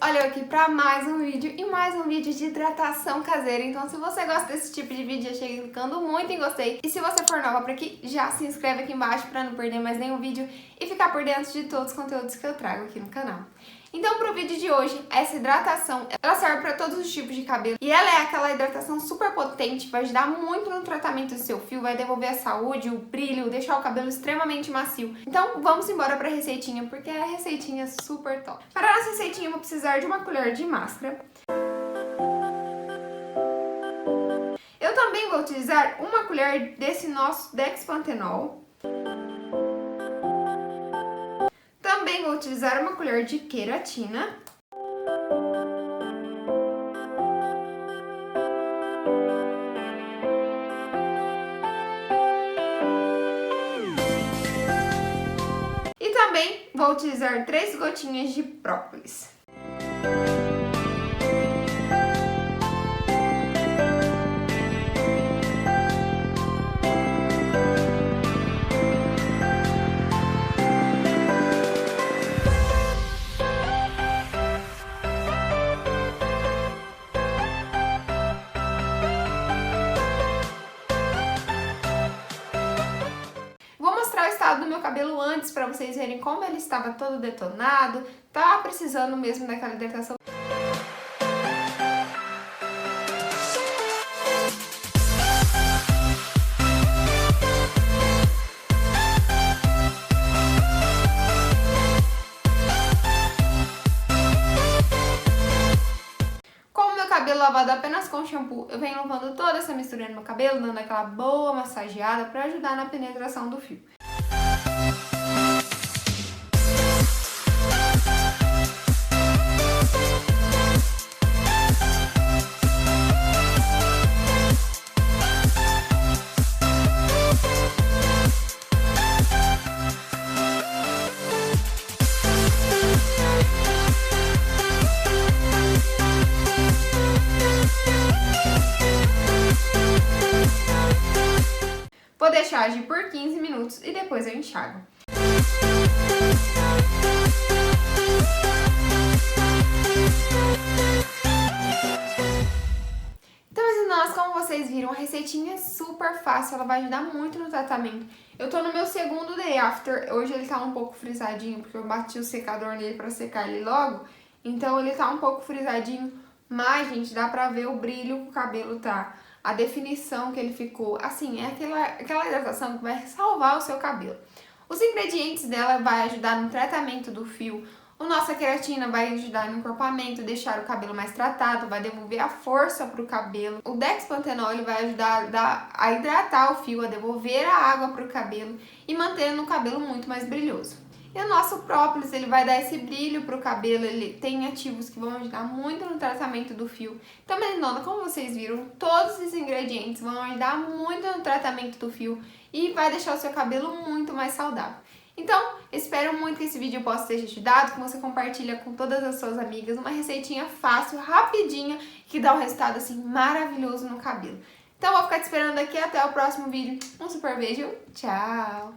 olha eu aqui pra mais um vídeo e mais um vídeo de hidratação caseira. Então se você gosta desse tipo de vídeo, já chega clicando muito em gostei. E se você for nova por aqui, já se inscreve aqui embaixo pra não perder mais nenhum vídeo e ficar por dentro de todos os conteúdos que eu trago aqui no canal. Então pro vídeo de hoje, essa hidratação, ela serve para todos os tipos de cabelo e ela é aquela hidratação super potente, vai ajudar muito no tratamento do seu fio, vai devolver a saúde, o brilho, deixar o cabelo extremamente macio. Então vamos embora para a receitinha, porque a receitinha é super top. Para a nossa receitinha eu vou precisar de uma colher de máscara. Eu também vou utilizar uma colher desse nosso Dexpantenol. Também vou utilizar uma colher de queratina. E também vou utilizar 3 gotinhas de própolis. O estado do meu cabelo antes para vocês verem como ele estava todo detonado, tá precisando mesmo daquela hidratação. Com o meu cabelo lavado apenas com shampoo, eu venho lavando toda essa mistura no meu cabelo, dando aquela boa massageada para ajudar na penetração do fio. Vou deixar agir por 15 minutos e depois eu enxago. Então, meninas, como vocês viram, a receitinha é super fácil, ela vai ajudar muito no tratamento. Eu tô no meu segundo day after, hoje ele tá um pouco frisadinho, porque eu bati o secador nele pra secar ele logo, então ele tá um pouco frisadinho, mas, gente, dá pra ver o brilho que o cabelo tá. A definição que ele ficou, assim, é aquela hidratação que vai salvar o seu cabelo. Os ingredientes dela vai ajudar no tratamento do fio. A nossa queratina vai ajudar no encorpamento, deixar o cabelo mais tratado, vai devolver a força para o cabelo. O Dexpantenol ele vai ajudar a hidratar o fio, a devolver a água para o cabelo e mantendo o cabelo muito mais brilhoso. E o nosso própolis, ele vai dar esse brilho pro cabelo, ele tem ativos que vão ajudar muito no tratamento do fio. Então, meninona, como vocês viram, todos esses ingredientes vão ajudar muito no tratamento do fio e vai deixar o seu cabelo muito mais saudável. Então, espero muito que esse vídeo possa ter te ajudado, que você compartilha com todas as suas amigas, uma receitinha fácil, rapidinha, que dá um resultado assim maravilhoso no cabelo. Então, vou ficar te esperando aqui até o próximo vídeo. Um super beijo, tchau!